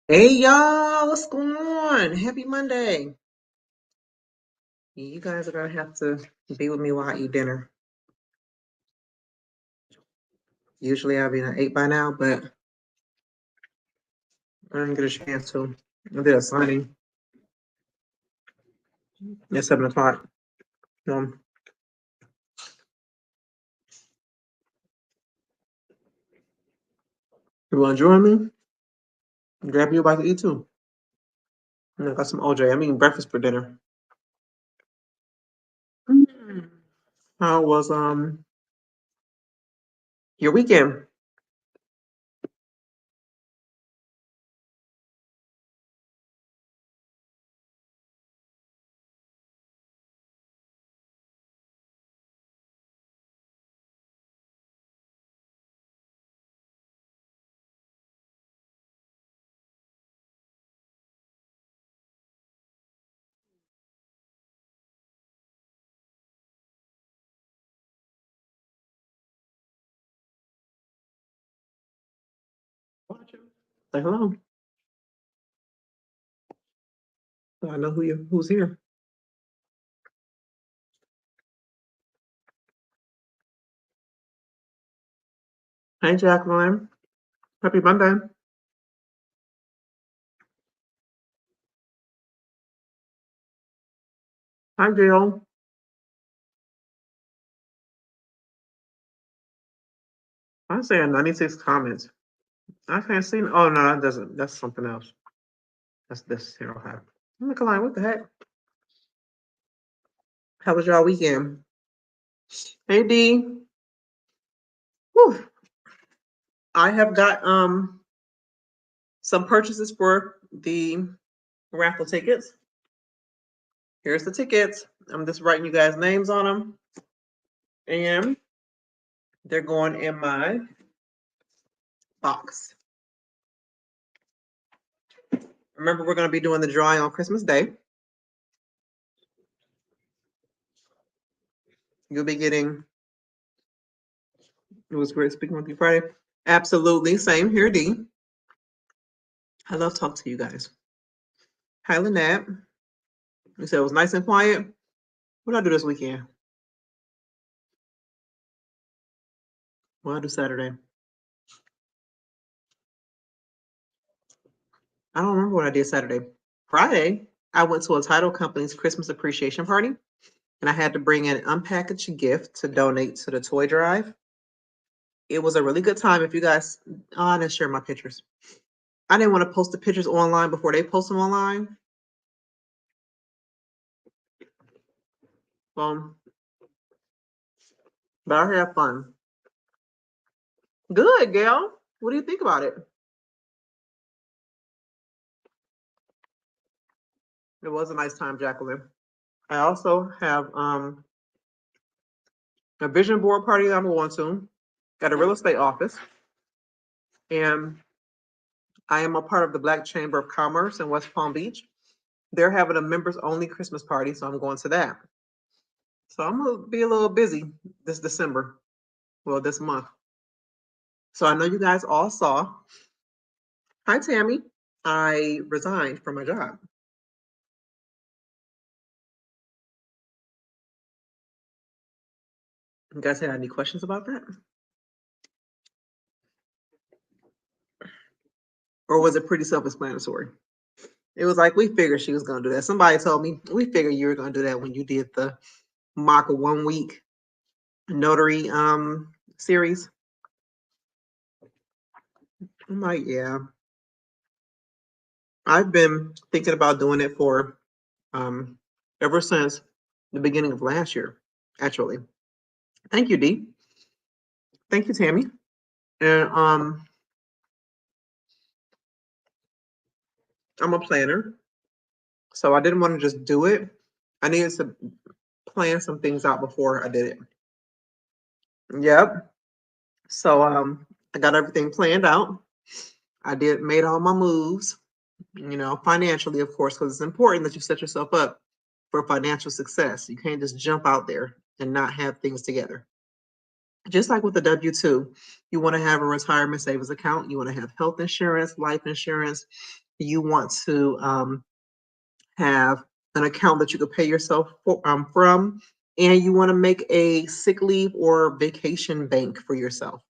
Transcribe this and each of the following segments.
Hey y'all, what's going on? Happy Monday. You guys are gonna have to be with me while I eat dinner. Usually I'll be at 8 by now, but I didn't get a chance to. I did a signing at 7 o'clock. Um, you wanna join me? Grab you about to eat too. I got some OJ. I'm eating breakfast for dinner. Mm. How was your weekend? Say hello. So I know who's here. Hey Jacqueline. Happy Monday. Hi Jill. I'm saying 96 comments. I can't see. Oh no, that doesn't. That's something else. That's this here. Okay. I'm looking like, what the heck? How was y'all weekend? Hey D. Whew. I have got some purchases for the raffle tickets. Here's the tickets. I'm just writing you guys' names on them, and they're going in my box. Remember, we're going to be doing the drawing on Christmas Day. You'll be getting. It was great speaking with you Friday. Absolutely, same here, D. I love talking to you guys. Hi, Lynette. You said it was nice and quiet. What did I do this weekend? What did I do Saturday? I don't remember what I did Saturday. Friday, I went to a title company's Christmas appreciation party, and I had to bring in an unpackaged gift to donate to the toy drive. It was a really good time. If you guys, I didn't share my pictures. I didn't want to post the pictures online before they post them online. Um, but I had fun. Good, Gail. What do you think about it? It was a nice time, Jacqueline. I also have a vision board party that I'm going to. Got a real estate office, and I am a part of the Black Chamber of Commerce in West Palm Beach. They're having a members only Christmas party, so I'm going to that. So I'm gonna be a little busy this December, well, this month. So I know you guys all saw. Hi, Tammy. I resigned from my job. You guys have any questions about that? Or was it pretty self-explanatory? It was like, we figured she was gonna do that. Somebody told me, we figured you were gonna do that when you did the mock 1 week notary series. I'm like, yeah. I've been thinking about doing it for um ever since the beginning of last year, actually. Thank you, D. Thank you, Tammy. And I'm a planner, so I didn't want to just do it. I needed to plan some things out before I did it. Yep. So I got everything planned out. I made all my moves, financially, of course, because it's important that you set yourself up for financial success. You can't just jump out there and not have things together. Just like with the W-2, you want to have a retirement savings account, you want to have health insurance, life insurance, you want to have an account that you could pay yourself from, and you want to make a sick leave or vacation bank for yourself.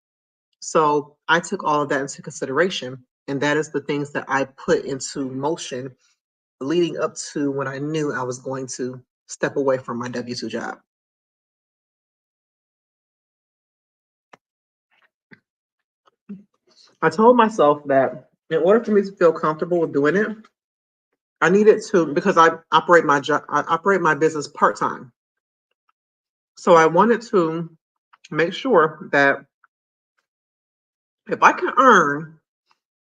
So I took all of that into consideration, and that is the things that I put into motion leading up to when I knew I was going to step away from my W-2 job. I told myself that in order for me to feel comfortable with doing it, I needed to, because I operate my job, I operate my business part-time. So I wanted to make sure that if I can earn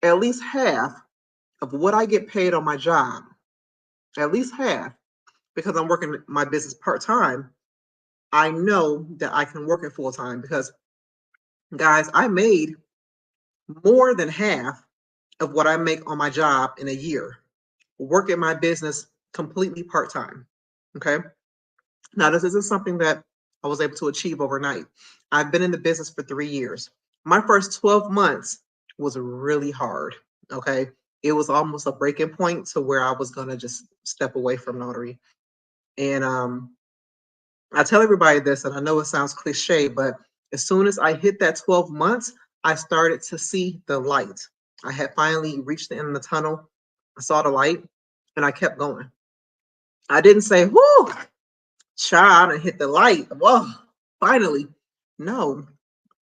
at least half of what I get paid on my job, at least half, because I'm working my business part-time, I know that I can work it full-time because, guys, I made more than half of what I make on my job in a year, working my business completely part-time. Okay. Now, this isn't something that I was able to achieve overnight. I've been in the business for 3 years. My first 12 months was really hard. Okay. It was almost a breaking point to where I was going to just step away from notary. And I tell everybody this, and I know it sounds cliche, but as soon as I hit that 12 months, I started to see the light. I had finally reached the end of the tunnel. I saw the light and I kept going. I didn't say, whoo, child, and hit the light. Whoa, finally. No,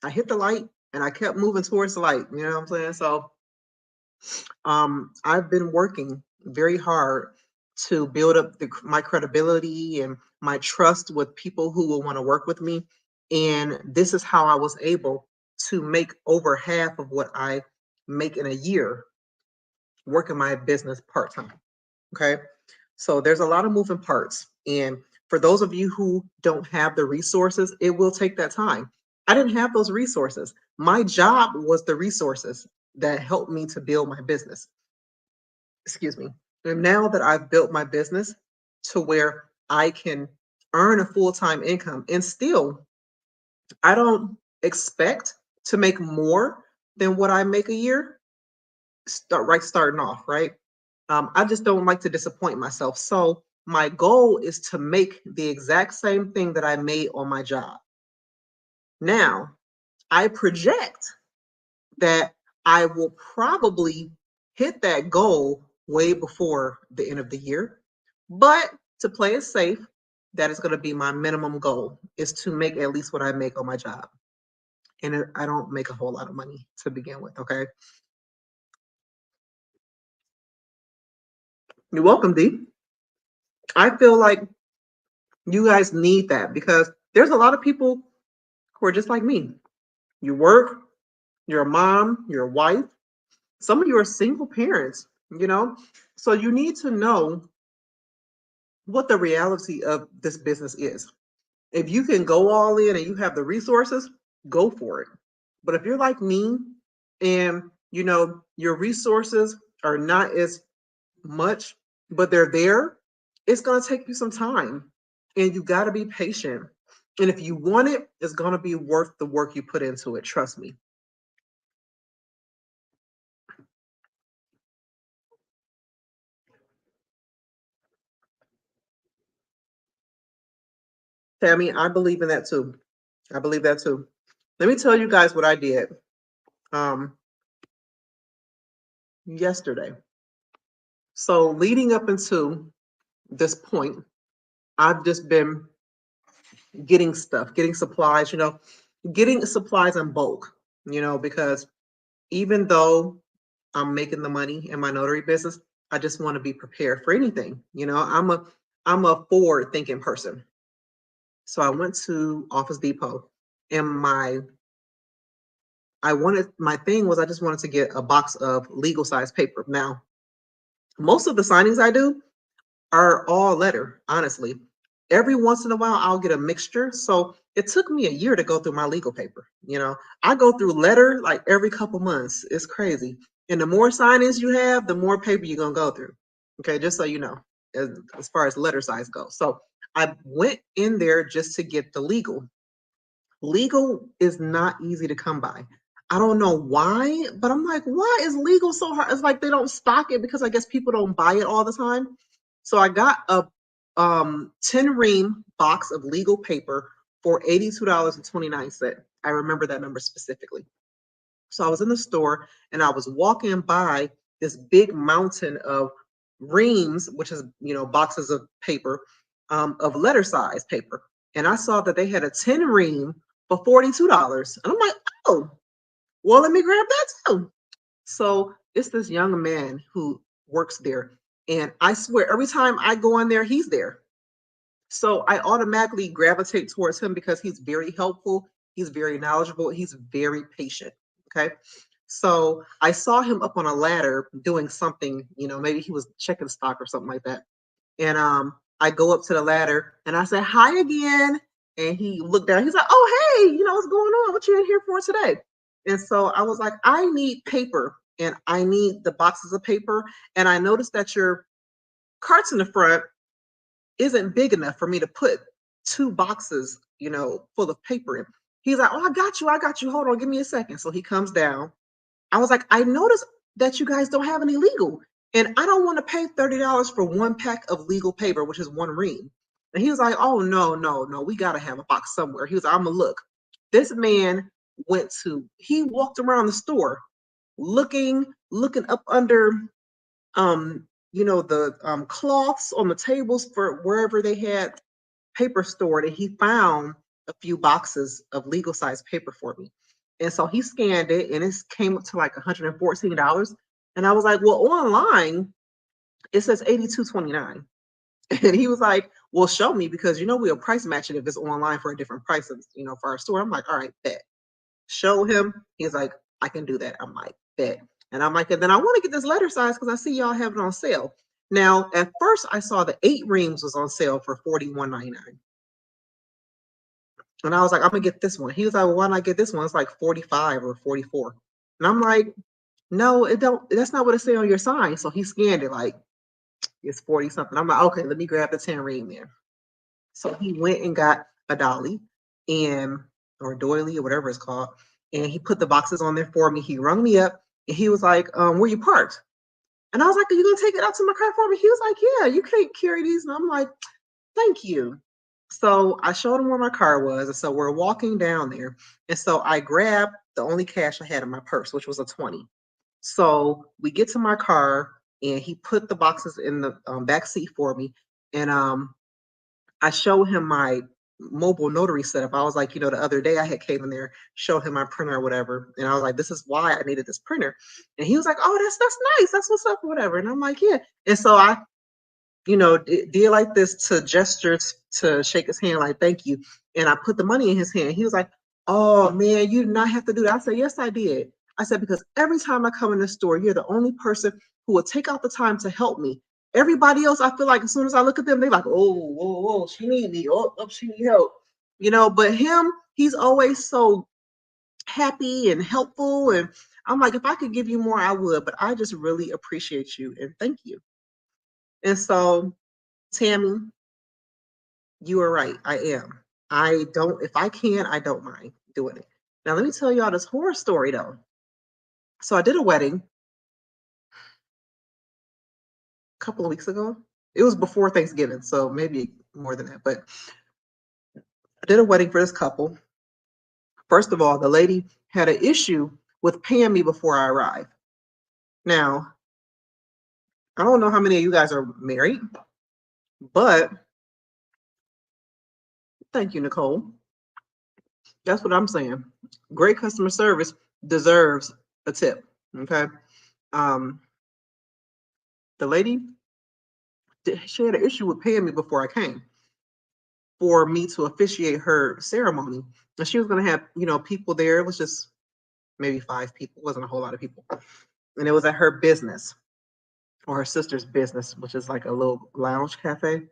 I hit the light and I kept moving towards the light. You know what I'm saying? So I've been working very hard to build up my credibility and my trust with people who will want to work with me. And this is how I was able to make over half of what I make in a year working my business part time. Okay. So there's a lot of moving parts. And for those of you who don't have the resources, it will take that time. I didn't have those resources. My job was the resources that helped me to build my business. Excuse me. And now that I've built my business to where I can earn a full-time income, and still I don't expect to make more than what I make a year, starting off, right? I just don't like to disappoint myself. So my goal is to make the exact same thing that I made on my job. Now, I project that I will probably hit that goal way before the end of the year. But to play it safe, that is going to be my minimum goal, is to make at least what I make on my job. And I don't make a whole lot of money to begin with, okay? You're welcome, D. I feel like you guys need that because there's a lot of people who are just like me. You work, you're a mom, you're a wife. Some of you are single parents, you know? So you need to know what the reality of this business is. If you can go all in and you have the resources, go for it. But if you're like me and your resources are not as much, but they're there, it's going to take you some time and you got to be patient. And if you want it, it's going to be worth the work you put into it. Trust me. Tammy, I believe in that too. I believe that too. Let me tell you guys what I did um, yesterday. So leading up into this point, I've just been getting stuff, getting supplies, getting supplies in bulk, because even though I'm making the money in my notary business, I just want to be prepared for anything. I'm a forward thinking person. So I went to Office Depot and my thing was I just wanted to get a box of legal size paper. Now, most of the signings I do are all letter, honestly. Every once in a while, I'll get a mixture. So it took me a year to go through my legal paper. I go through letter like every couple months. It's crazy. And the more signings you have, the more paper you're going to go through. Okay, just so you know, as far as letter size goes. So I went in there just to get the legal. Legal is not easy to come by. I don't know why, but I'm like, why is legal so hard? It's like they don't stock it because I guess people don't buy it all the time. So I got a 10 ream box of legal paper for $82.29. I remember that number specifically. So I was in the store and I was walking by this big mountain of reams, which is, boxes of paper, of letter size paper. And I saw that they had a 10 ream for $42. And I'm like, oh, well, let me grab that too. So it's this young man who works there. And I swear, every time I go in there, he's there. So I automatically gravitate towards him because he's very helpful. He's very knowledgeable. He's very patient. Okay. So I saw him up on a ladder doing something, maybe he was checking stock or something like that. And I go up to the ladder and I said, hi again. And he looked down. He's like, oh, hey, what's going on? What you in here for today? And so I was like, I need paper and I need the boxes of paper. And I noticed that your carts in the front isn't big enough for me to put two boxes, full of paper in. He's like, oh, I got you. I got you. Hold on. Give me a second. So he comes down. I was like, I noticed that you guys don't have any legal. And I don't want to pay $30 for one pack of legal paper, which is one ream. And he was like, oh, no, no, no. We got to have a box somewhere. He was like, I'm going to look. This man he walked around the store looking up under the cloths on the tables for wherever they had paper stored, and he found a few boxes of legal size paper for me. And so he scanned it and it came up to like $114. And I was like, well, online it says $82.29. And he was like, well, show me because we'll price match it if it's online for a different price, for our store. I'm like, all right, bet. Show him. He's like, I can do that. I'm like, bet. And I'm like, and then I want to get this letter size because I see y'all have it on sale. Now, at first I saw the 8 reams was on sale for $41.99. And I was like, I'm gonna get this one. He was like, well, why not get this one? It's like 45 or 44. And I'm like, no, it don't, that's not what it say on your sign. So he scanned it like it's 40 something. I'm like, okay, let me grab the 10 ream there. So he went and got a dolly or doily or whatever it's called. And he put the boxes on there for me. He rung me up and he was like, where you parked? And I was like, are you gonna take it out to my car for me? He was like, yeah, you can't carry these. And I'm like, thank you. So I showed him where my car was. And so we're walking down there. And so I grabbed the only cash I had in my purse, which was a 20. So we get to my car and he put the boxes in the back seat for me. And I showed him my mobile notary setup. I was like, the other day I had came in there, showed him my printer or whatever. And I was like, this is why I needed this printer. And he was like, oh, that's nice. That's what's up or whatever. And I'm like, yeah. And so I did like this to gestures to shake his hand, like, thank you. And I put the money in his hand. He was like, oh man, you did not have to do that. I said, yes, I did. I said, because every time I come in the store, you're the only person who will take out the time to help me. Everybody else, I feel like as soon as I look at them, they're like, oh, whoa, whoa, she need me. Oh, she need help. But him, he's always so happy and helpful. And I'm like, if I could give you more, I would, but I just really appreciate you and thank you. And so, Tammy, you are right. I am. If I can, I don't mind doing it. Now, let me tell y'all this horror story though. So I did a wedding a couple of weeks ago. It was before Thanksgiving, so maybe more than that. But I did a wedding for this couple. First of all, the lady had an issue with paying me before I arrived. Now, I don't know how many of you guys are married, but thank you, Nicole. That's what I'm saying. Great customer service deserves a tip. Okay. The lady, she had an issue with paying me before I came for me to officiate her ceremony. And she was going to have, people there. It was just maybe 5 people. It wasn't a whole lot of people. And it was at her business or her sister's business, which is like a little lounge cafe.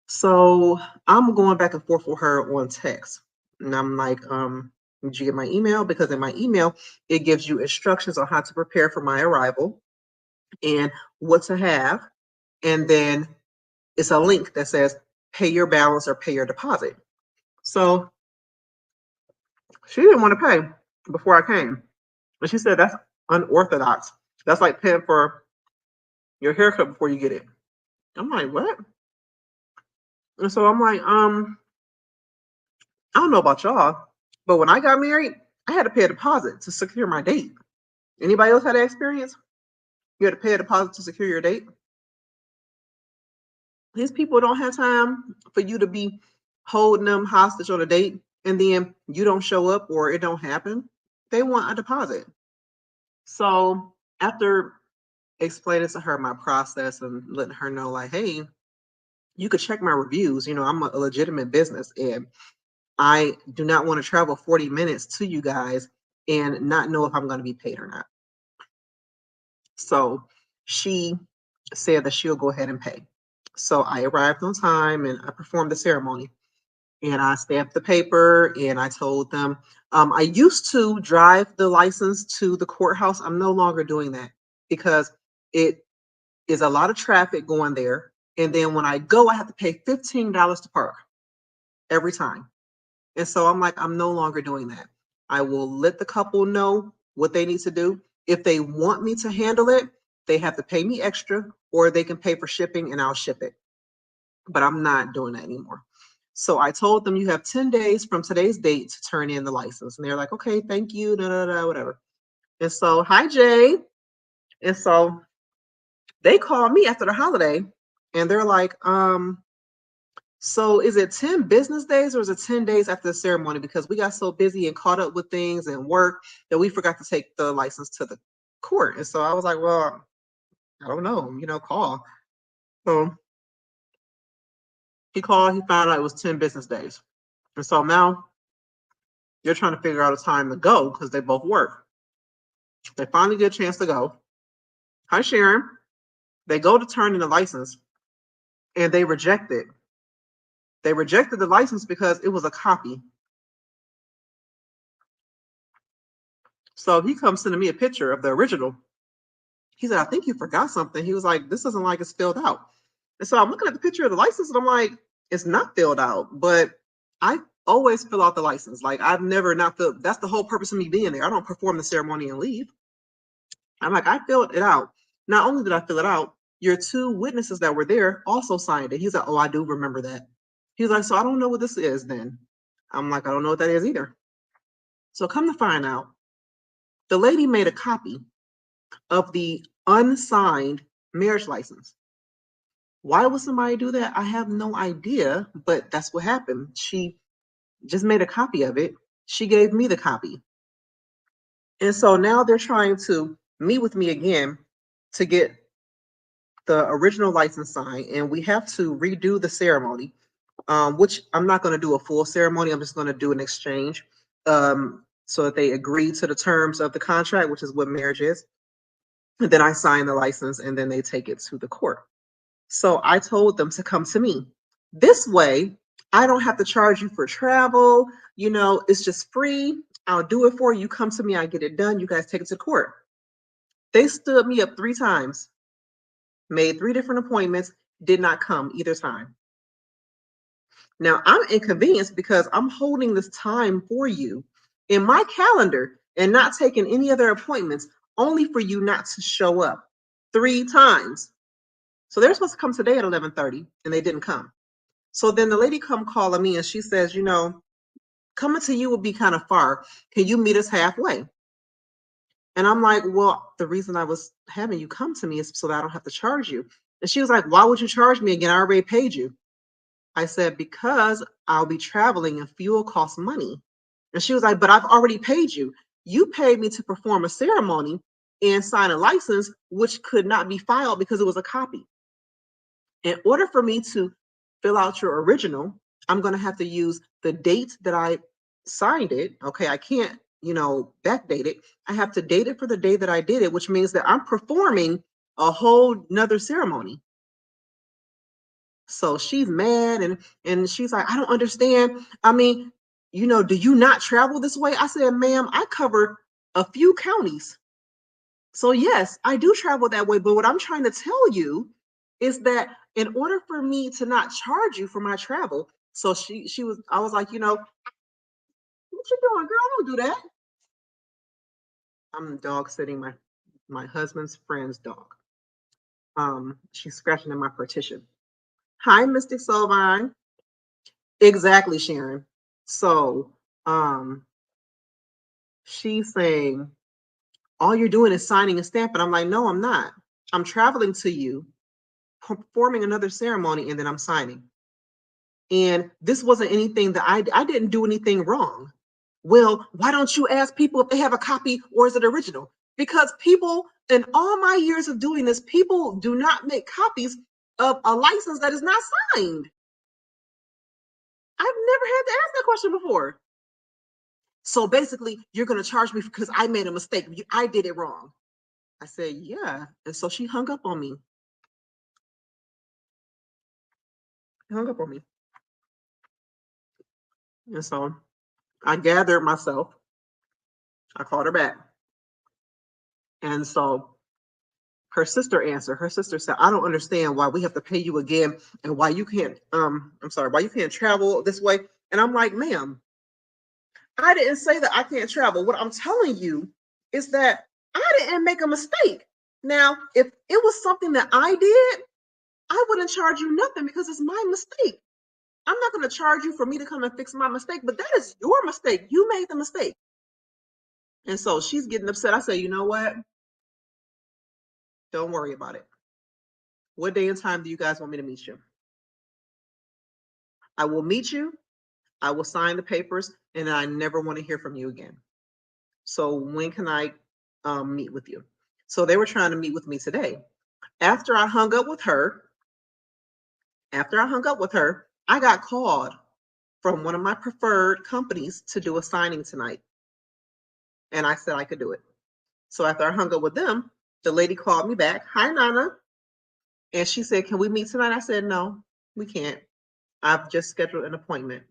So I'm going back and forth with her on text. And I'm like, did you get my email? Because in my email, it gives you instructions on how to prepare for my arrival and what to have. And then it's a link that says pay your balance or pay your deposit. So she didn't want to pay. before I came. And she said, that's unorthodox. That's like paying for your haircut before you get it. I'm like, what? And so I'm like, I don't know about y'all, but when I got married, I had to pay a deposit to secure my date. Anybody else had that experience? You had to pay a deposit to secure your date? These people don't have time for you to be holding them hostage on a date and then you don't show up or it don't happen. They want a deposit. So after explaining to her my process and letting her know, like, hey, you could check my reviews. I'm a legitimate business and I do not want to travel 40 minutes to you guys and not know if I'm going to be paid or not. So she said that she'll go ahead and pay. So I arrived on time and I performed the ceremony and I stamped the paper and I told them, I used to drive the license to the courthouse. I'm no longer doing that because it is a lot of traffic going there. And then when I go, I have to pay $15 to park every time. And so I'm like, I'm no longer doing that. I will let the couple know what they need to do. If they want me to handle it, they have to pay me extra or they can pay for shipping and I'll ship it. But I'm not doing that anymore. So I told them you have 10 days from today's date to turn in the license. And they're like, okay, thank you, whatever. And so, hi, Jay. And so they called me after the holiday and they're like, so is it 10 business days or is it 10 days after the ceremony? Because we got so busy and caught up with things and work that we forgot to take the license to the court. And so I was like, well, I don't know, call. So he called, he found out it was 10 business days. And so now they're trying to figure out a time to go because they both work. They finally get a chance to go. Hi, Sharon. They go to turn in the license and they reject it. They rejected the license because it was a copy. So he comes sending me a picture of the original. He said, I think you forgot something. He was like, this isn't like it's filled out. And so I'm looking at the picture of the license and I'm like, it's not filled out, but I always fill out the license. Like I've never not filled, that's the whole purpose of me being there. I don't perform the ceremony and leave. I'm like, I filled it out. Not only did I fill it out, your two witnesses that were there also signed it. He's like, oh, I do remember that. He's like, so I don't know what this is then. I'm like, I don't know what that is either. So come to find out, the lady made a copy of the unsigned marriage license. Why would somebody do that? I have no idea, but that's what happened. She just made a copy of it. She gave me the copy. And so now they're trying to meet with me again to get the original license signed, and we have to redo the ceremony, which I'm not going to do a full ceremony. I'm just going to do an exchange so that they agree to the terms of the contract, which is what marriage is. And then I sign the license and then they take it to the court. So I told them to come to me. This way, I don't have to charge you for travel. It's just free. I'll do it for you. You come to me, I get it done. You guys take it to court. They stood me up 3 times, made 3 different appointments, did not come either time. Now I'm inconvenienced because I'm holding this time for you in my calendar and not taking any other appointments, only for you not to show up 3 times. So they're supposed to come today at 11:30 and they didn't come. So then the lady come calling me and she says, coming to you would be kind of far. Can you meet us halfway? And I'm like, well, the reason I was having you come to me is so that I don't have to charge you. And she was like, why would you charge me again? I already paid you. I said, because I'll be traveling and fuel costs money. And she was like, but I've already paid you. You paid me to perform a ceremony and sign a license, which could not be filed because it was a copy. In order for me to fill out your original, I'm going to have to use the date that I signed it. Okay, I can't, backdate it. I have to date it for the day that I did it, which means that I'm performing a whole nother ceremony. So she's mad and she's like, I don't understand. I mean, do you not travel this way? I said, ma'am, I cover a few counties. So yes, I do travel that way. But what I'm trying to tell you is that in order for me to not charge you for my travel, so I was like, what you doing, girl? Don't do that. I'm dog sitting my husband's friend's dog. She's scratching in my partition. Hi, Mystic Solvine. Exactly, Sharon. So, she's saying, all you're doing is signing a stamp. And I'm like, no, I'm not. I'm traveling to you, performing another ceremony, and then I'm signing. And this wasn't anything that I didn't do anything wrong. Well, why don't you ask people if they have a copy or is it original? Because people, in all my years of doing this, people do not make copies of a license that is not signed. I've never had to ask that question before. So basically, you're going to charge me because I made a mistake. I did it wrong. I said, yeah. And so she hung up on me. Hung up on me. And so I gathered myself. I called her back. And so her sister answered. Her sister said, I don't understand why we have to pay you again and why you can't, why you can't travel this way. And I'm like, ma'am, I didn't say that I can't travel. What I'm telling you is that I didn't make a mistake. Now, if it was something that I did, I wouldn't charge you nothing because it's my mistake. I'm not going to charge you for me to come and fix my mistake, but that is your mistake. You made the mistake. And so she's getting upset. I say, you know what? Don't worry about it. What day and time do you guys want me to meet you? I will meet you. I will sign the papers, and I never want to hear from you again. So when can I meet with you? So they were trying to meet with me today. After I hung up with her, I got called from one of my preferred companies to do a signing tonight. And I said I could do it. So after I hung up with them, the lady called me back. Hi, Nana. And she said, can we meet tonight? I said, no, we can't. I've just scheduled an appointment.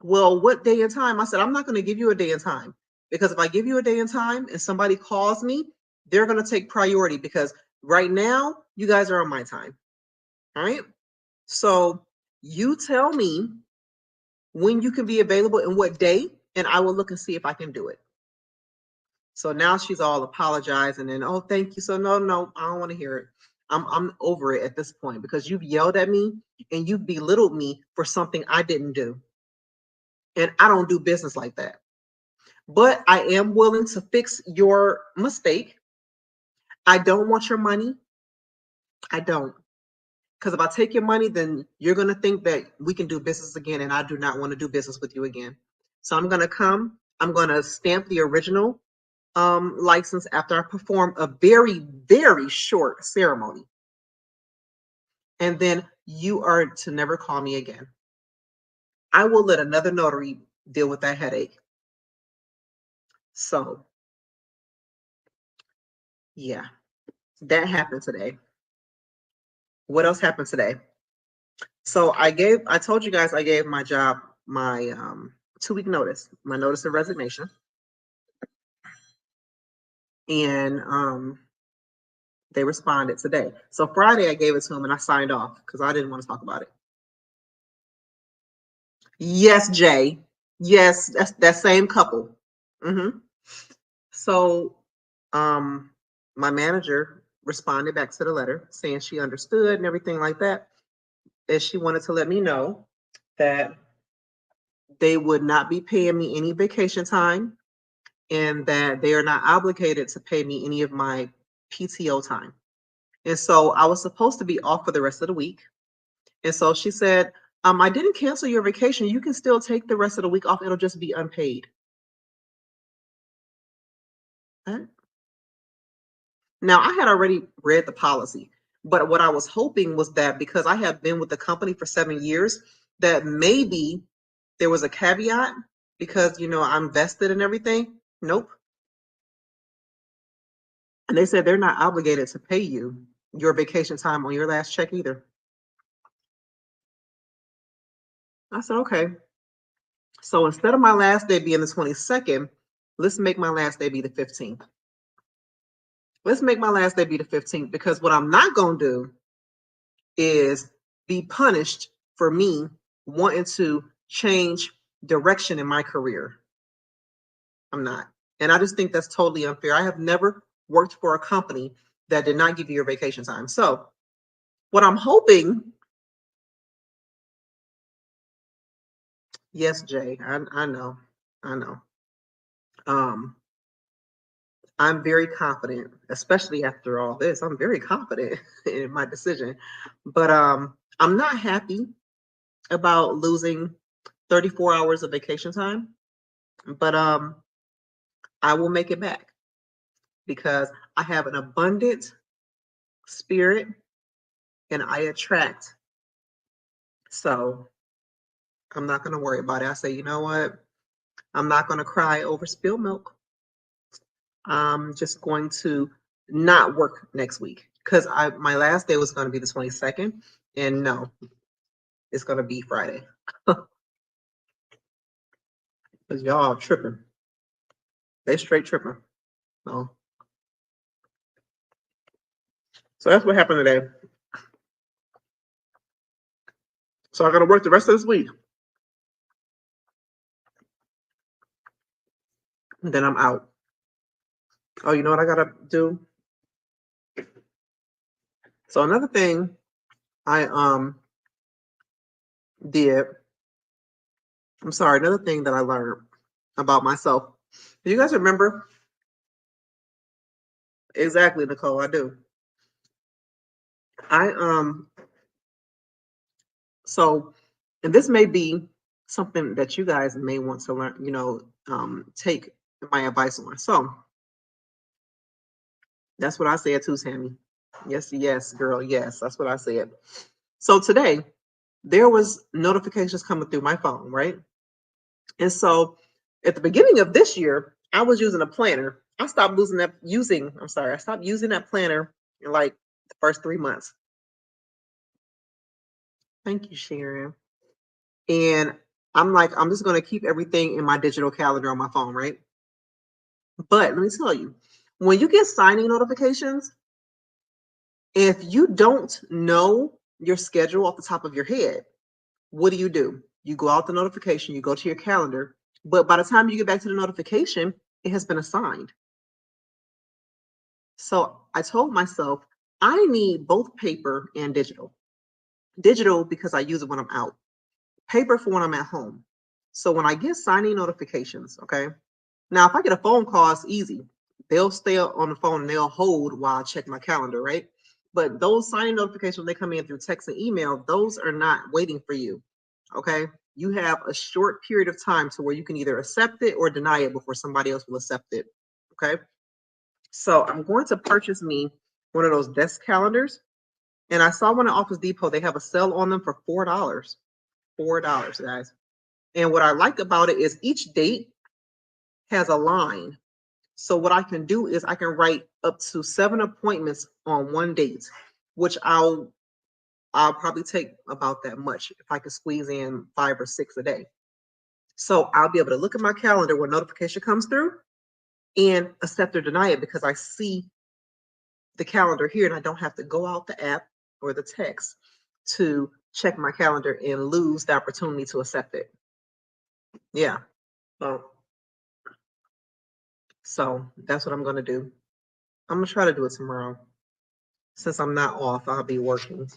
Well, what day and time? I said, I'm not going to give you a day and time because if I give you a day and time and somebody calls me, they're going to take priority because right now you guys are on my time. All right. So you tell me when you can be available and what day, and I will look and see if I can do it. So now she's all apologizing and, oh, thank you. So no, I don't want to hear it. I'm over it at this point because you've yelled at me and you've belittled me for something I didn't do. And I don't do business like that. But I am willing to fix your mistake. I don't want your money. I don't. Because if I take your money, then you're going to think that we can do business again. And I do not want to do business with you again. So I'm going to come. I'm going to stamp the original license after I perform a very, very short ceremony. And then you are to never call me again. I will let another notary deal with that headache. So, yeah, that happened today. What else happened today? So I told you guys I gave my job my 2-week notice, my notice of resignation. And they responded today. So Friday I gave it to them and I signed off because I didn't want to talk about it. Yes, Jay. Yes, that's that same couple. Mm-hmm. So my manager responded back to the letter saying she understood and everything like that. And she wanted to let me know that they would not be paying me any vacation time and that they are not obligated to pay me any of my PTO time. And so I was supposed to be off for the rest of the week. And so she said, I didn't cancel your vacation. You can still take the rest of the week off. It'll just be unpaid. Huh? Now, I had already read the policy, but what I was hoping was that because I have been with the company for 7 years, that maybe there was a caveat because, I'm vested and everything. Nope. And they said they're not obligated to pay you your vacation time on your last check either. I said, okay. So instead of my last day being the 22nd, let's make my last day be the 15th. Let's make my last day be the 15th because what I'm not going to do is be punished for me wanting to change direction in my career. I'm not. And I just think that's totally unfair. I have never worked for a company that did not give you your vacation time. So what I'm hoping, yes, Jay, I know, I know. Um, I'm very confident, especially after all this. I'm very confident in my decision. But I'm not happy about losing 34 hours of vacation time. But I will make it back because I have an abundant spirit and I attract. So I'm not going to worry about it. I say, you know what? I'm not going to cry over spilled milk. I'm just going to not work next week because my last day was going to be the 22nd, and no, it's going to be Friday because y'all are tripping. They straight tripping. So, so that's what happened today. So I got to work the rest of this week, and then I'm out. Oh, you know what I got to do? So another thing I did. I'm sorry. Another thing that I learned about myself. Do you guys remember? Exactly, Nicole. I do. I So, and this may be something that you guys may want to learn. Take my advice on. So that's what I said too, Tammy. Yes, yes, girl. Yes, that's what I said. So today there was notifications coming through my phone, right? And so at the beginning of this year, I was using a planner. I stopped using that planner in like the first 3 months. Thank you, Sharon. And I'm like, I'm just going to keep everything in my digital calendar on my phone, right? But let me tell you, when you get signing notifications, if you don't know your schedule off the top of your head, what do? You go out the notification, you go to your calendar, but by the time you get back to the notification, it has been assigned. So I told myself, I need both paper and digital. Digital because I use it when I'm out, paper for when I'm at home. So when I get signing notifications, okay, now if I get a phone call, it's easy. They'll stay on the phone and they'll hold while I check my calendar, right? But those signing notifications, when they come in through text and email, those are not waiting for you, okay? You have a short period of time to where you can either accept it or deny it before somebody else will accept it, okay? So I'm going to purchase me one of those desk calendars. And I saw one at Office Depot. They have a sale on them for $4. $4, guys. And what I like about it is each date has a line. So what I can do is I can write up to 7 appointments on one date, which I'll probably take about that much if I can squeeze in 5 or 6 a day. So I'll be able to look at my calendar when notification comes through and accept or deny it because I see the calendar here and I don't have to go out the app or the text to check my calendar and lose the opportunity to accept it. Yeah. So that's what I'm going to do. I'm going to try to do it tomorrow. Since I'm not off, I'll be working,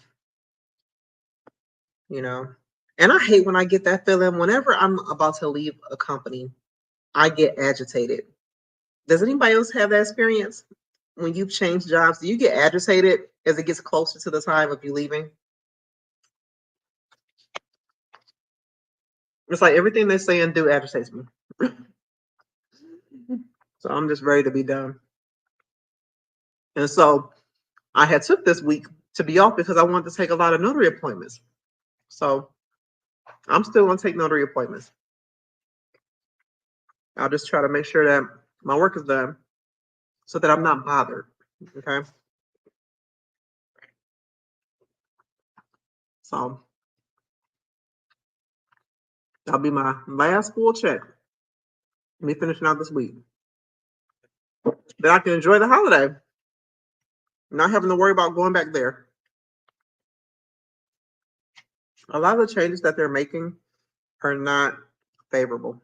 you know. And I hate when I get that feeling. Whenever I'm about to leave a company, I get agitated. Does anybody else have that experience? When you've changed jobs, do you get agitated as it gets closer to the time of you leaving? It's like everything they say and do agitates me. So I'm just ready to be done. And so I had took this week to be off because I wanted to take a lot of notary appointments. So I'm still going to take notary appointments. I'll just try to make sure that my work is done so that I'm not bothered. Okay. So that'll be my last full check. Me finishing out this week. Then I can enjoy the holiday, not having to worry about going back there. A lot of the changes that they're making are not favorable.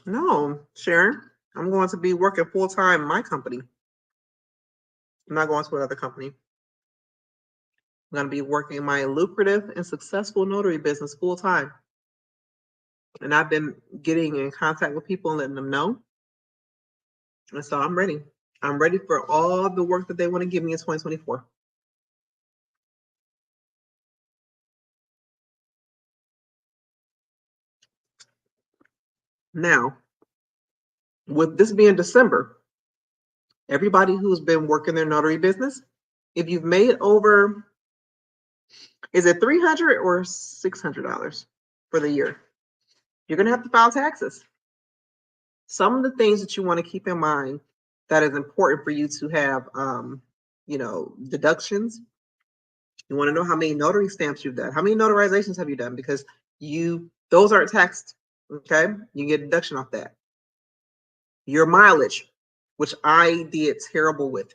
No, Sharon, I'm going to be working full time in my company. I'm not going to another company. I'm going to be working in my lucrative and successful notary business full time. And I've been getting in contact with people and letting them know. And so I'm ready. I'm ready for all the work that they want to give me in 2024. Now, with this being December, everybody who's been working their notary business, if you've made over, is it $300 or $600 for the year? You're going to have to file taxes. Some of the things that you want to keep in mind that is important for you to have, deductions. You want to know how many notary stamps you've done. How many notarizations have you done? Because those aren't taxed. Okay, you get a deduction off that. Your mileage, which I did terrible with.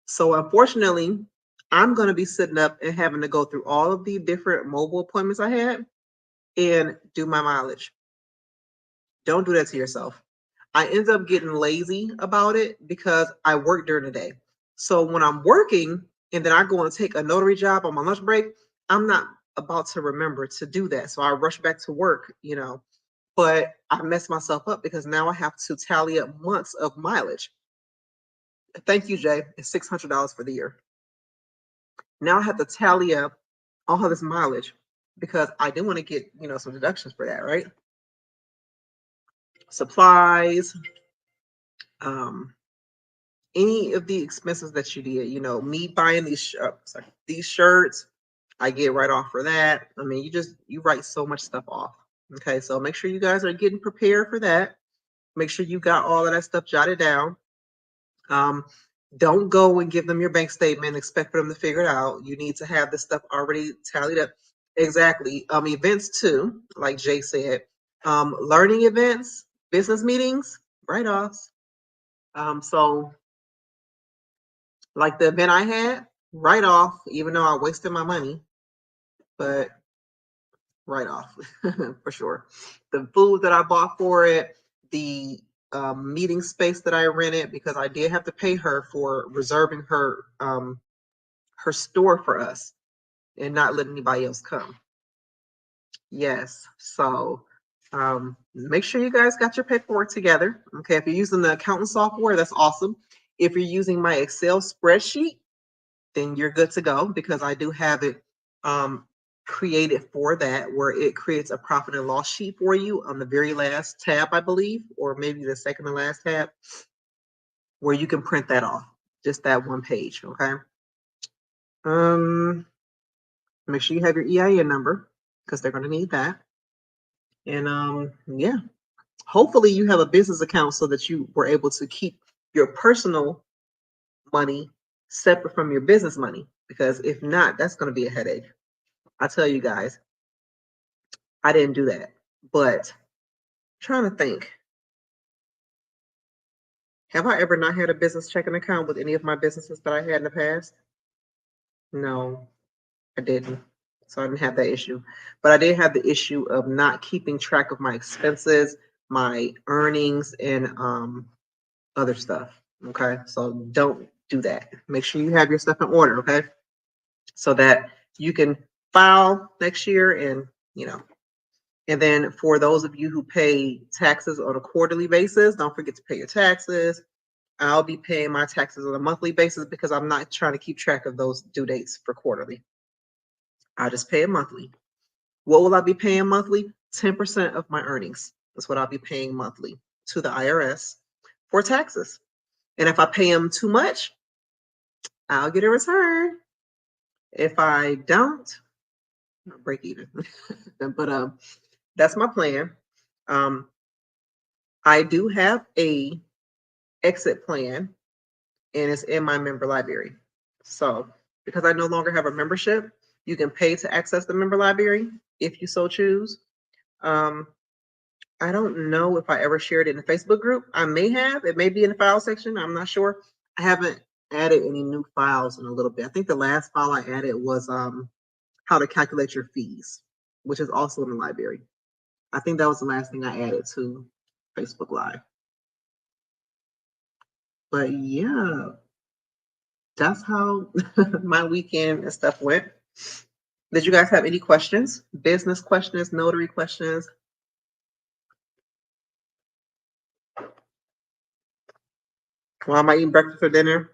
So unfortunately, I'm going to be sitting up and having to go through all of the different mobile appointments I had and do my mileage. Don't do that to yourself. I end up getting lazy about it because I work during the day. So when I'm working and then I go and take a notary job on my lunch break, I'm not about to remember to do that. So I rush back to work, but I mess myself up because now I have to tally up months of mileage. Thank you, Jay. It's $600 for the year. Now I have to tally up all of this mileage because I do want to get, some deductions for that, right? Supplies, any of the expenses that you did, me buying these shirts, I get right off for that. I mean, you write so much stuff off. Okay, so make sure you guys are getting prepared for that. Make sure you got all of that stuff jotted down. Don't go and give them your bank statement and expect for them to figure it out. You need to have this stuff already tallied up. Exactly. Events too, like Jay said. Learning events, business meetings, write-offs. So like the event I had, write off, even though I wasted my money, but write off for sure. The food that I bought for it, the meeting space that I rented, because I did have to pay her for reserving her store for us and not letting anybody else come. Yes. So make sure you guys got your paperwork together. Okay. If you're using the accounting software, that's awesome. If you're using my Excel spreadsheet, then you're good to go because I do have it created for that, where it creates a profit and loss sheet for you on the very last tab, I believe, or maybe the second to last tab, where you can print that off, just that one page. Okay. Make sure you have your EIN number because they're going to need that. And yeah, hopefully you have a business account so that you were able to keep your personal money separate from your business money, because if not, that's going to be a headache. I tell you guys, I didn't do that, but I'm trying to think. Have I ever not had a business checking account with any of my businesses that I had in the past? No, I didn't. So I didn't have that issue. But I did have the issue of not keeping track of my expenses, my earnings, and other stuff. Okay. So don't do that. Make sure you have your stuff in order, okay? So that you can file next year and then for those of you who pay taxes on a quarterly basis, don't forget to pay your taxes. I'll be paying my taxes on a monthly basis because I'm not trying to keep track of those due dates for quarterly. I'll just pay it monthly. What will I be paying monthly? 10% of my earnings. That's what I'll be paying monthly to the IRS for taxes. And if I pay them too much, I'll get a return. If I don't, I'll break even. But that's my plan. I do have a exit plan, and it's in my member library. So because I no longer have a membership, you can pay to access the member library if you so choose. I don't know if I ever shared it in the Facebook group. I may have. It may be in the file section. I'm not sure. I haven't added any new files in a little bit. I think the last file I added was how to calculate your fees, which is also in the library. I think that was the last thing I added to Facebook Live. But yeah, that's how my weekend and stuff went. Did you guys have any questions? Business questions, notary questions? While am I eating breakfast or dinner?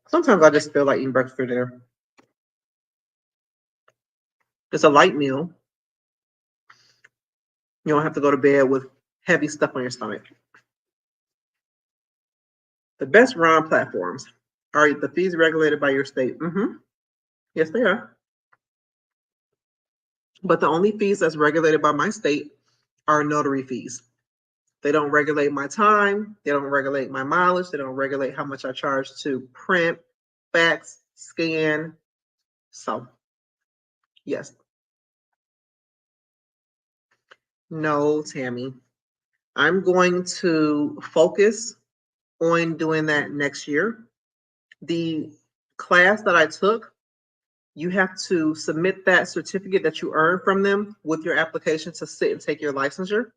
Sometimes I just feel like eating breakfast or dinner. It's a light meal. You don't have to go to bed with heavy stuff on your stomach. The best RON platforms. Are the fees regulated by your state? Yes, they are. But the only fees that's regulated by my state are notary fees. They don't regulate my time. They don't regulate my mileage. They don't regulate how much I charge to print, fax, scan. So, yes. No, Tammy. I'm going to focus on doing that next year. The class that I took, you have to submit that certificate that you earned from them with your application to sit and take your licensure.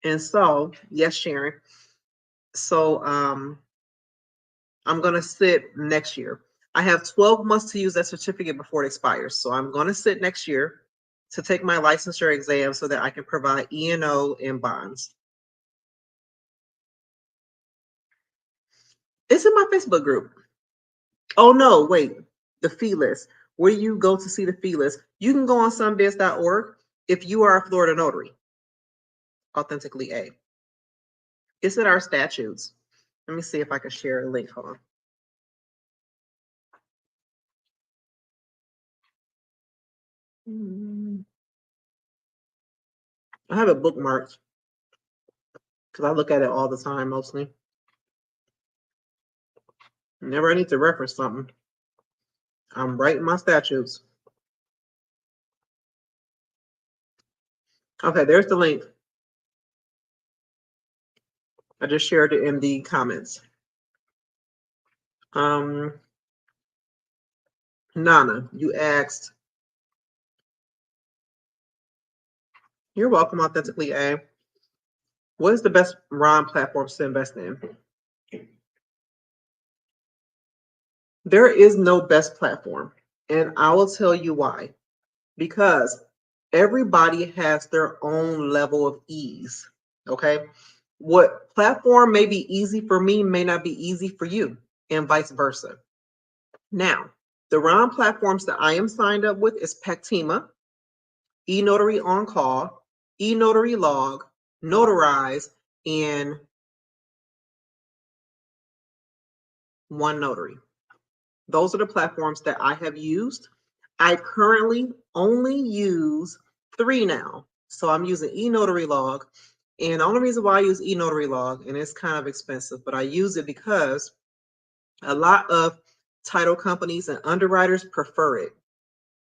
And so, yes, Sharon. So I'm going to sit next year. I have 12 months to use that certificate before it expires. So I'm going to sit next year to take my licensure exam so that I can provide E&O and bonds. It's in my Facebook group. Oh, no, wait. The fee list. Where you go to see the fee list, you can go on somebiz.org if you are a Florida notary. Authentically A. It's in our statutes. Let me see if I can share a link. Hold on. I have it bookmarked because I look at it all the time mostly. Whenever I need to reference something, I'm writing my statutes. Okay, there's the link. I just shared it in the comments. Nana, you asked. You're welcome, Authentically A. What is the best RON platform to invest in? There is no best platform, and I will tell you why. Because everybody has their own level of ease, okay? What platform may be easy for me may not be easy for you, and vice versa. Now, the RON platforms that I am signed up with is Pactima, eNotary On Call, eNotary Log, Notarize, and One Notary. Those are the platforms that I have used. I currently only use 3 now. So I'm using eNotary Log. And the only reason why I use eNotary Log, and it's kind of expensive, but I use it because a lot of title companies and underwriters prefer it.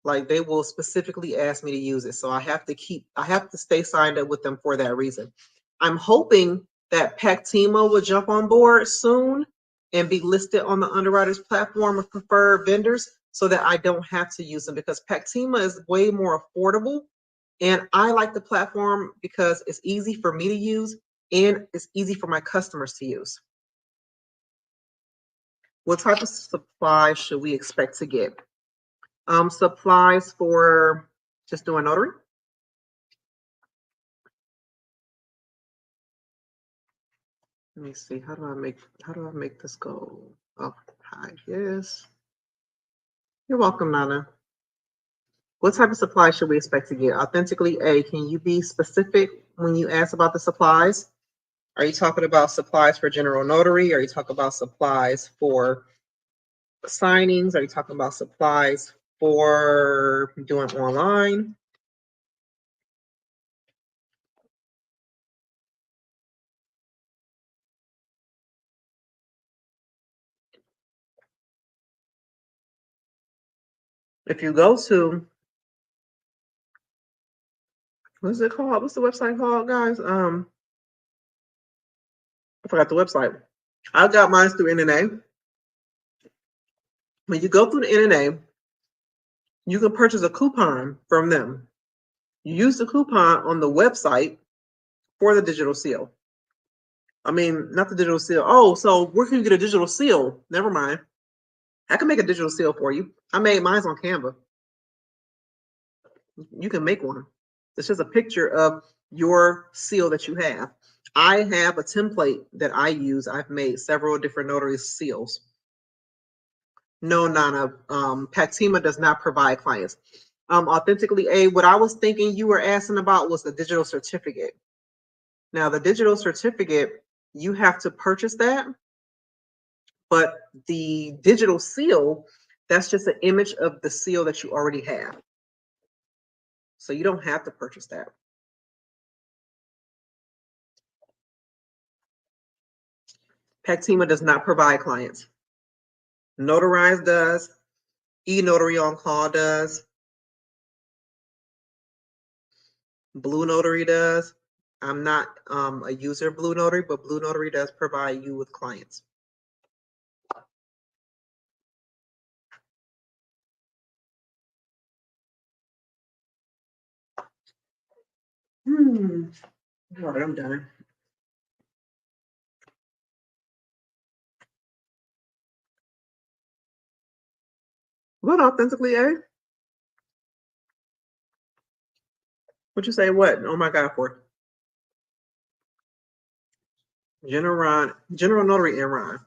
Like they will specifically ask me to use it. So I have to stay signed up with them for that reason. I'm hoping that Pactima will jump on board soon and be listed on the underwriters platform of preferred vendors so that I don't have to use them, because Pactima is way more affordable. And I like the platform because it's easy for me to use and it's easy for my customers to use. What type of supplies should we expect to get? Supplies for just doing notary. Let me see. How do I make this go? Oh, hi. Yes. You're welcome, Nana. What type of supplies should we expect to get? Authentically A, can you be specific when you ask about the supplies? Are you talking about supplies for general notary? Are you talking about supplies for signings? Are you talking about supplies for doing online? If you go to, what's it called? What's the website called, guys? I forgot the website. I got mine through NNA. When you go through the NNA, you can purchase a coupon from them. You use the coupon on the website, for the digital seal. I mean, not the digital seal. Oh, so where can you get a digital seal? Never mind. I can make a digital seal for you. I made mine on Canva. You can make one. It's just a picture of your seal that you have. I have a template that I use. I've made several different notary seals. No, Nana, Pactima does not provide clients. Authentically, what I was thinking you were asking about was the digital certificate. Now, the digital certificate, you have to purchase that, but the digital seal, that's just an image of the seal that you already have. So you don't have to purchase that. Pactima does not provide clients. Notarize does. eNotary on Call does. Blue Notary does. I'm not a user of Blue Notary, but Blue Notary does provide you with clients. All right, I'm done. What authentically, eh? What you say? What? Oh my God, for General Notary and Ron.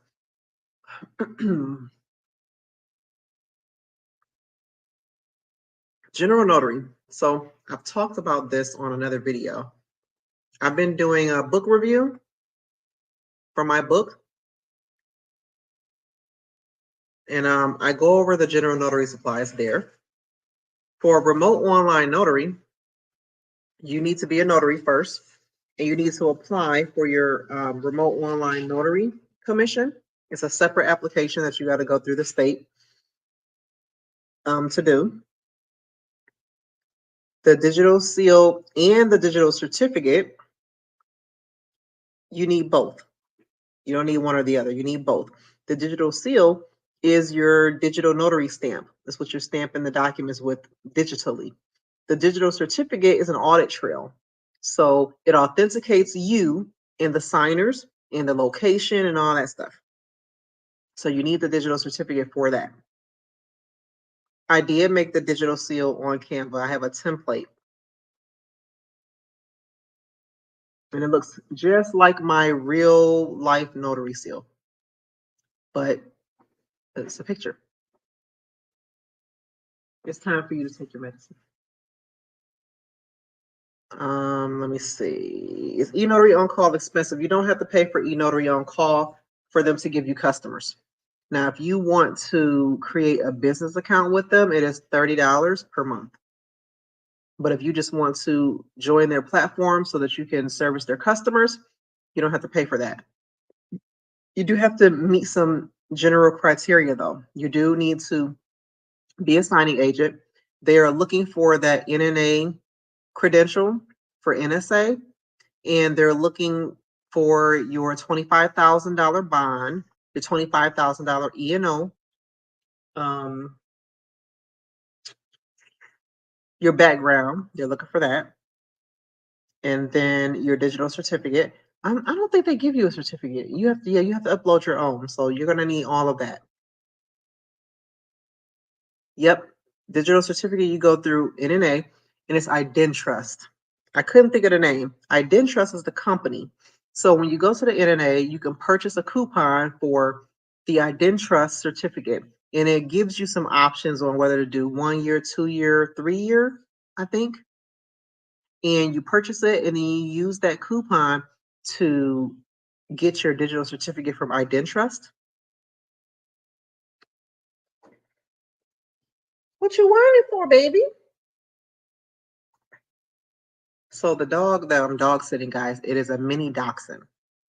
General Notary. So I've talked about this on another video. I've been doing a book review for my book. And I go over the general notary supplies there. For a remote online notary, you need to be a notary first, and you need to apply for your remote online notary commission. It's a separate application that you got to go through the state to do. The digital seal and the digital certificate, you need both. You don't need one or the other. You need both. The digital seal is your digital notary stamp. That's what you're stamping the documents with digitally. The digital certificate is an audit trail. So it authenticates you and the signers and the location and all that stuff. So you need the digital certificate for that. I did make the digital seal on Canva. I have a template. And it looks just like my real life notary seal. But it's a picture. It's time for you to take your medicine. Let me see. Is eNotary on Call expensive? You don't have to pay for eNotary on Call for them to give you customers. Now, if you want to create a business account with them, it is $30 per month. But if you just want to join their platform so that you can service their customers, you don't have to pay for that. You do have to meet some general criteria, though. You do need to be a signing agent. They are looking for that NNA credential for NSA, and they're looking for your $25,000 bond, the $25,000 E&O, your background, they're looking for that, and then your digital certificate. I don't think they give you a certificate. You have to upload your own, so you're gonna need all of that. Yep, digital certificate. You go through NNA, and it's IdenTrust. I couldn't think of the name. IdenTrust is the company. So when you go to the NNA, you can purchase a coupon for the IdenTrust certificate, and it gives you some options on whether to do 1 year, 2 year, 3 year, I think. And you purchase it, and then you use that coupon to get your digital certificate from IdenTrust. What you whining for, baby? So the dog that I'm dog sitting, guys, it is a mini dachshund.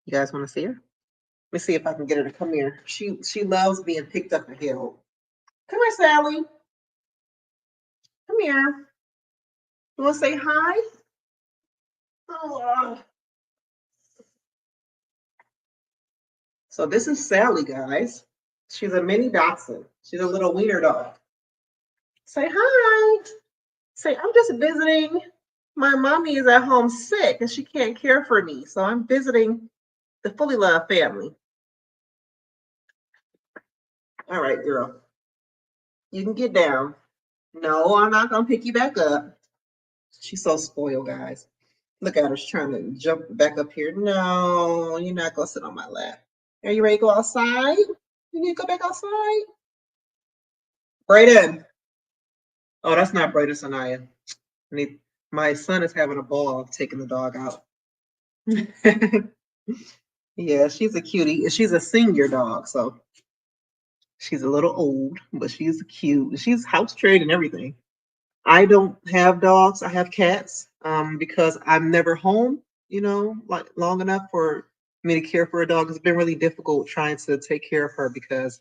You guys want to see her? Let me see if I can get her to come here. She loves being picked up and held. Come here, Sally. Come here. You want to say hi? Oh. So this is Sally, guys. She's a mini dachshund. She's a little wiener dog. Say hi. Say, I'm just visiting. My mommy is at home sick and she can't care for me. So I'm visiting the Fully Love family. All right, girl. You can get down. No, I'm not going to pick you back up. She's so spoiled, guys. Look at her. She's trying to jump back up here. No, you're not going to sit on my lap. Are you ready to go outside? You need to go back outside? Brayden. Oh, that's not Brayden, Sanaya. My son is having a ball taking the dog out. Yeah, she's a cutie. She's a senior dog, so she's a little old, but she's cute. She's house trained and everything. I don't have dogs. I have cats because I'm never home, like long enough for me to care for a dog. It's been really difficult trying to take care of her because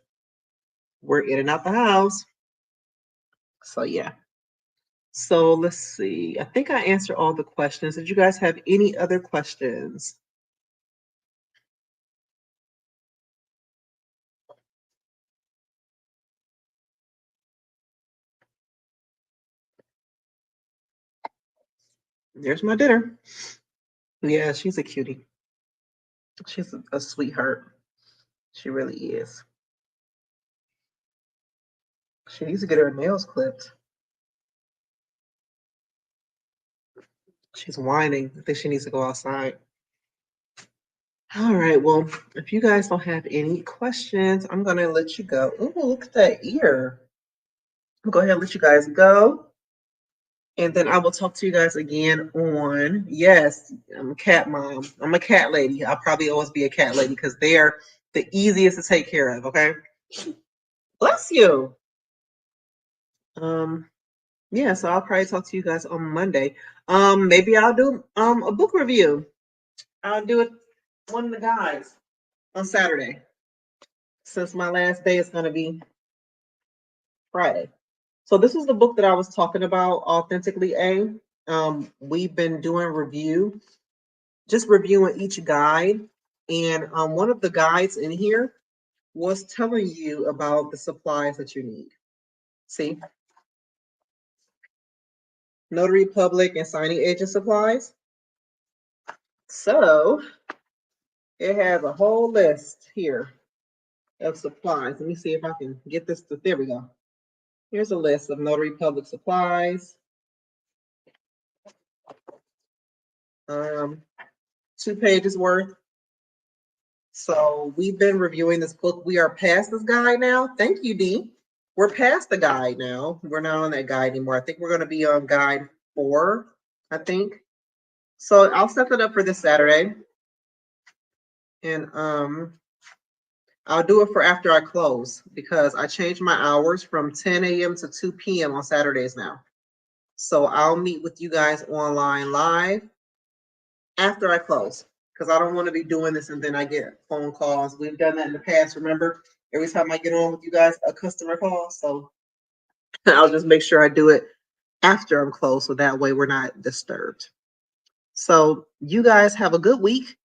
we're in and out the house. So, yeah. So, let's see. I think I answered all the questions. Did you guys have any other questions? There's my dinner. Yeah, she's a cutie. She's a sweetheart. She really is. She needs to get her nails clipped. She's whining. I think she needs to go outside. All right. Well, if you guys don't have any questions, I'm going to let you go. Ooh, look at that ear. I'll go ahead and let you guys go. And then I will talk to you guys again on, yes, I'm a cat mom. I'm a cat lady. I'll probably always be a cat lady because they're the easiest to take care of, okay? Bless you. Yeah, so I'll probably talk to you guys on Monday. Maybe I'll do a book review. I'll do it one of the guys on Saturday, since my last day is going to be Friday. So this is the book that I was talking about, Authentically A. We've been doing just reviewing each guide, and one of the guides in here was telling you about the supplies that you need. See, Notary Public and signing agent supplies. So it has a whole list here of supplies. Let me see if I can get this to, there we go. Here's a list of Notary Public supplies. 2 pages worth. So we've been reviewing this book. We are past this guide now. Thank you, Dee. We're past the guide now. We're not on that guide anymore. I think we're going to be on guide 4, I think. So I'll set that up for this Saturday. And I'll do it for after I close because I changed my hours from 10 a.m. to 2 p.m. on Saturdays now. So I'll meet with you guys online live after I close because I don't want to be doing this and then I get phone calls. We've done that in the past, remember? Every time I get on with you guys, a customer calls. So I'll just make sure I do it after I'm closed so that way we're not disturbed. So you guys have a good week.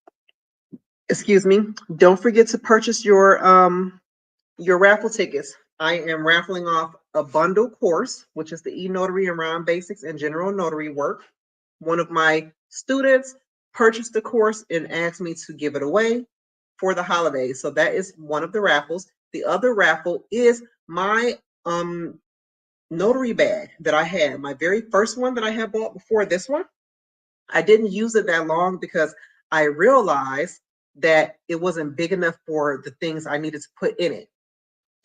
Excuse me. Don't forget to purchase your raffle tickets. I am raffling off a bundle course, which is the e-notary and round basics and general notary work. One of my students purchased the course and asked me to give it away for the holidays. So that is one of the raffles. The other raffle is my notary bag that I had, my very first one that I had bought before this one. I didn't use it that long because I realized that it wasn't big enough for the things I needed to put in it.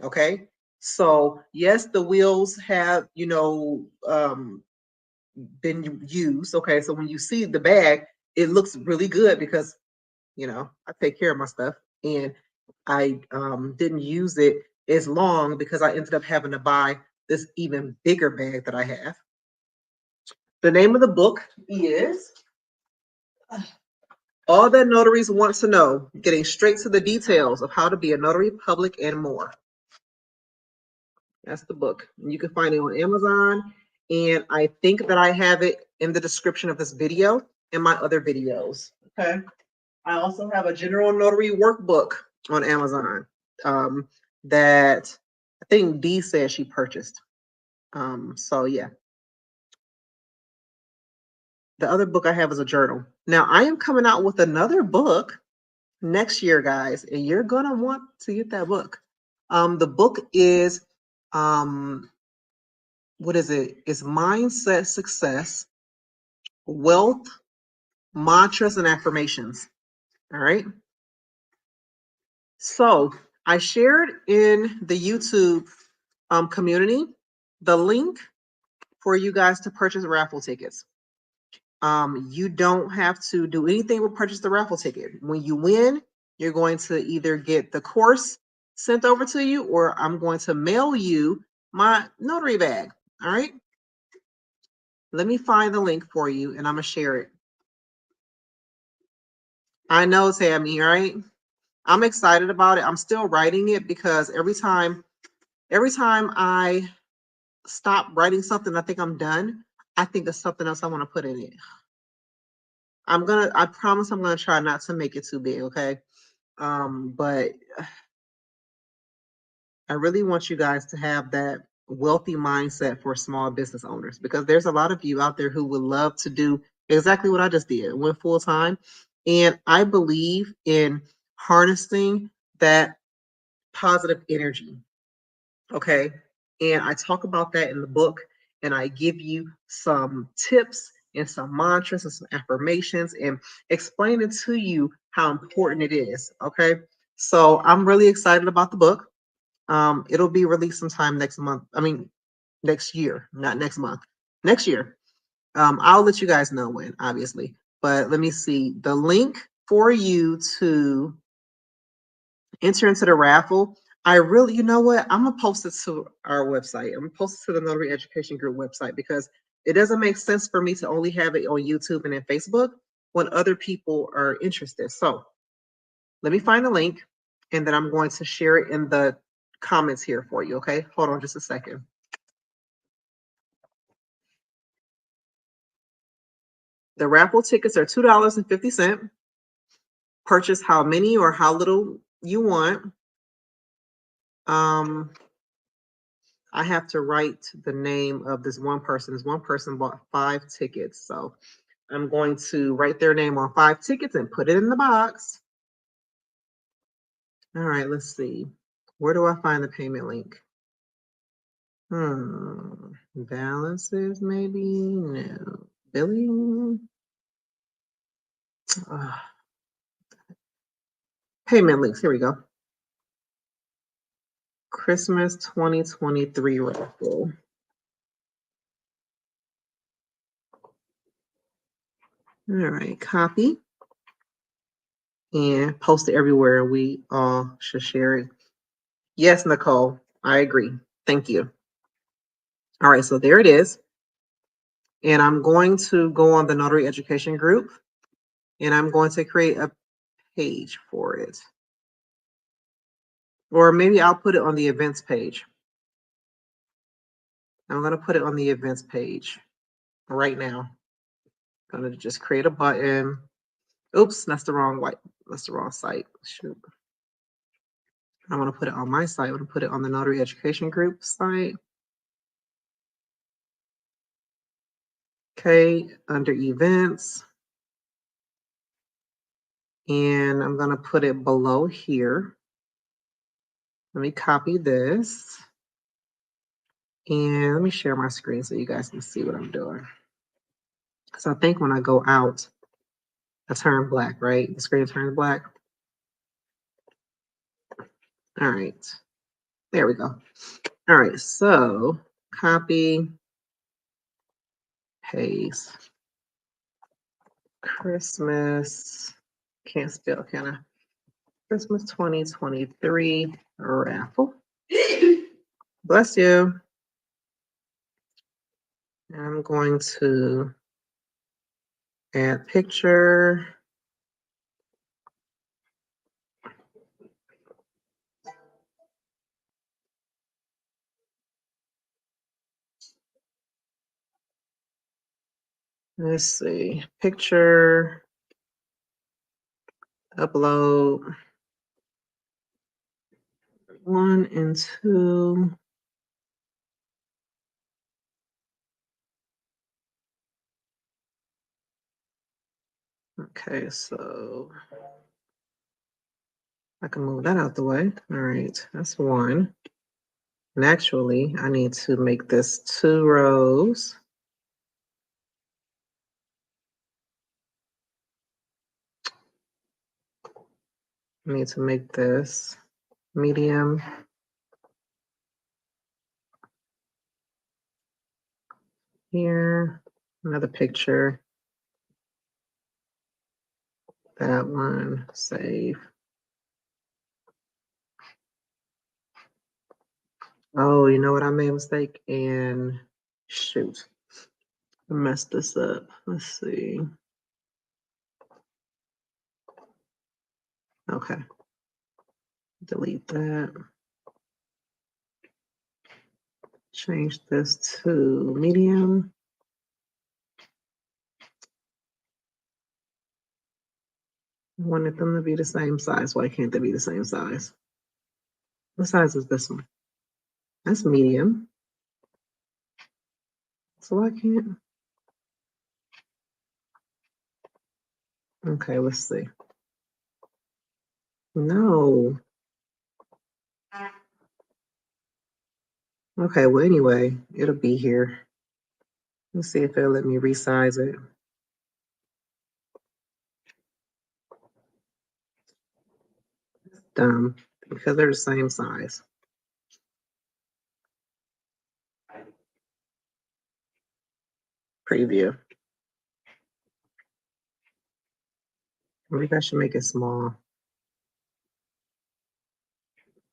Okay. So yes, the wheels have, been used. Okay. So when you see the bag, it looks really good because, I take care of my stuff and I didn't use it as long because I ended up having to buy this even bigger bag that I have. The name of the book is All That Notaries Want to Know, Getting Straight to the Details of How to Be a Notary Public and More. That's the book. You can find it on Amazon. And I think that I have it in the description of this video and my other videos. Okay. I also have a general notary workbook on Amazon that I think Dee said she purchased. So yeah. The other book I have is a journal. Now I am coming out with another book next year, guys, and you're gonna want to get that book. The book is what is it? It's Mindset Success, Wealth, Mantras, and Affirmations. All right. So I shared in the YouTube community the link for you guys to purchase raffle tickets. You don't have to do anything but purchase the raffle ticket. When you win, you're going to either get the course sent over to you, or I'm going to mail you my notary bag. All right. Let me find the link for you and I'm going to share it. I know, Tammy, right? I'm excited about it. I'm still writing it because every time I stop writing something, I think I'm done, I think of something else I want to put in it. I promise I'm gonna try not to make it too big, okay? But I really want you guys to have that wealthy mindset for small business owners, because there's a lot of you out there who would love to do exactly what I just did, went full time. And I believe in harnessing that positive energy. Okay. And I talk about that in the book, and I give you some tips and some mantras and some affirmations and explain it to you how important it is. Okay. So I'm really excited about the book. It'll be released sometime next month. I mean, next year, not next month, next year. I'll let you guys know when, obviously. But let me see the link for you to enter into the raffle. I really, you know what? I'm gonna post it to our website. I'm gonna post it to the Notary Education Group website, because it doesn't make sense for me to only have it on YouTube and in Facebook when other people are interested. So let me find the link, and then I'm going to share it in the comments here for you. Okay, hold on just a second. The raffle tickets are $2.50. Purchase how many or how little you want. I have to write the name of this one person. This one person bought 5 tickets. So I'm going to write their name on 5 tickets and put it in the box. All right, let's see. Where do I find the payment link? Balances, maybe? No. Billing? Payment links. Here we go. Christmas 2023 raffle. All right, copy and post it everywhere. We all should share it. Yes, Nicole, I agree. Thank you. All right, so there it is. And I'm going to go on the Notary Education Group, and I'm going to create a page for it. Or maybe I'll put it on the events page. I'm going to put it on the events page right now. I'm going to just create a button. Oops, that's the wrong site. Shoot. I want to put it on my site. I want to put it on the Notary Education Group site. Okay, under events. And I'm going to put it below here. Let me copy this. And let me share my screen so you guys can see what I'm doing. Because I think when I go out, I turn black, right? The screen turns black. All right. There we go. All right. So copy, paste. Christmas. Can't spell, can I? Christmas 2023 raffle. Bless you. I'm going to add picture. Let's see, picture, upload 1 and 2. Okay, so I can move that out the way. All right, that's one. And actually, I need to make this 2 rows. I need to make this medium. Here, another picture. That one, save. Oh, you know what? I made a mistake and shoot, I messed this up. Let's see. Okay, delete that. Change this to medium. I wanted them to be the same size. Why can't they be the same size? What size is this one? That's medium. So I can't. Okay, let's see. No. Okay, well, anyway, it'll be here. Let's see if it'll let me resize it. Dumb, because they're the same size. Preview. Maybe I should make it small.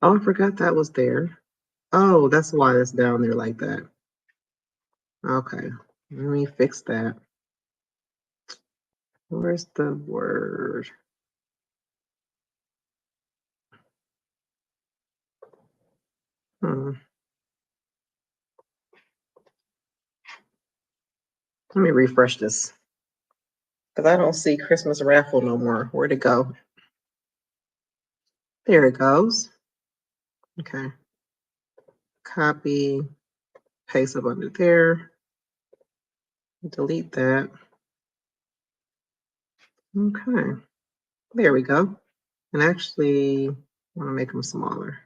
Oh, I forgot that was there. Oh, that's why it's down there like that. Okay, let me fix that. Where's the word? Hmm. Let me refresh this. Because I don't see Christmas raffle no more. Where'd it go? There it goes. Okay. Copy, paste up under there. Delete that. Okay. There we go. And actually, I want to make them smaller.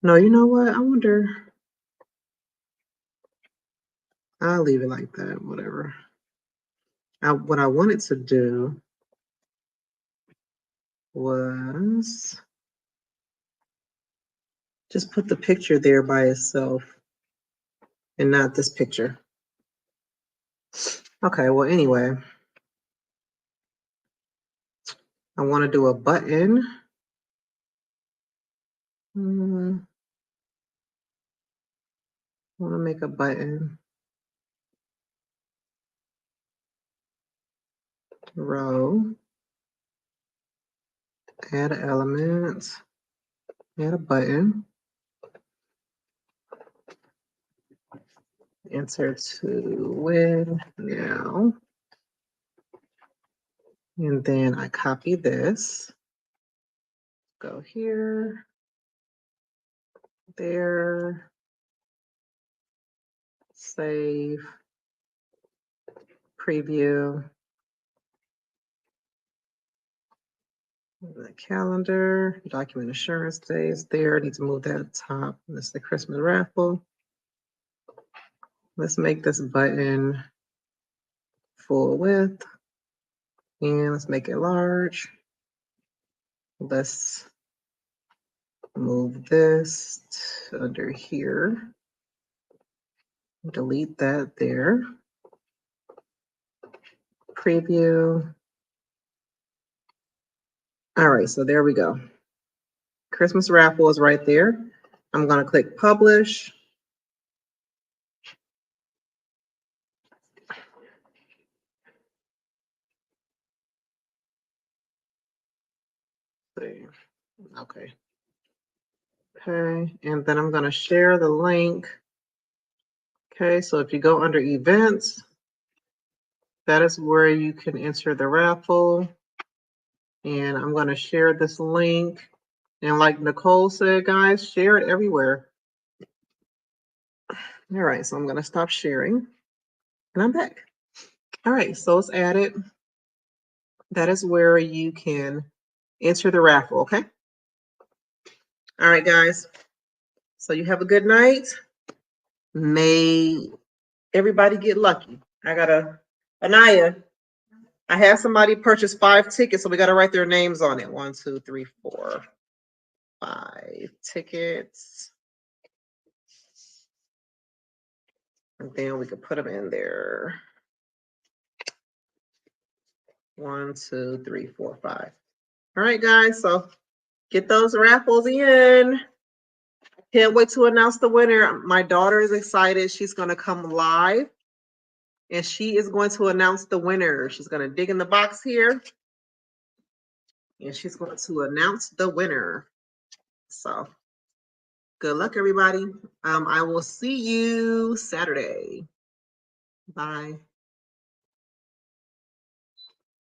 No, you know what? I wonder. I'll leave it like that, whatever. What I wanted to do was just put the picture there by itself and not this picture. Okay, well, anyway, I want to do a button. I want to make a button. Row. Add an element. Add a button. Enter to win now. And then I copy this. Go here. There. Save. Preview. The calendar. Document assurance stays there. I need to move that at the top. This is the Christmas raffle. Let's make this button full width. And let's make it large. Let's move this under here. Delete that there. Preview. All right, so there we go. Christmas raffle is right there. I'm going to click publish. See. Okay. Okay, and then I'm going to share the link. Okay, so if you go under events, that is where you can enter the raffle. And I'm going to share this link. And like Nicole said, guys, share it everywhere. All right, so I'm going to stop sharing. And I'm back. All right, so it's added. that is where you can enter the raffle, okay? All right, guys. So you have a good night. May everybody get lucky. Anaya, I had somebody purchase 5 tickets, so we got to write their names on it. 1, 2, 3, 4, 5 tickets. And then we could put them in there. 1, 2, 3, 4, 5. All right, guys. So get those raffles in. Can't wait to announce the winner. My daughter is excited. She's going to come live and she is going to announce the winner. She's going to dig in the box here and she's going to announce the winner. So good luck, everybody. I will see you Saturday. Bye.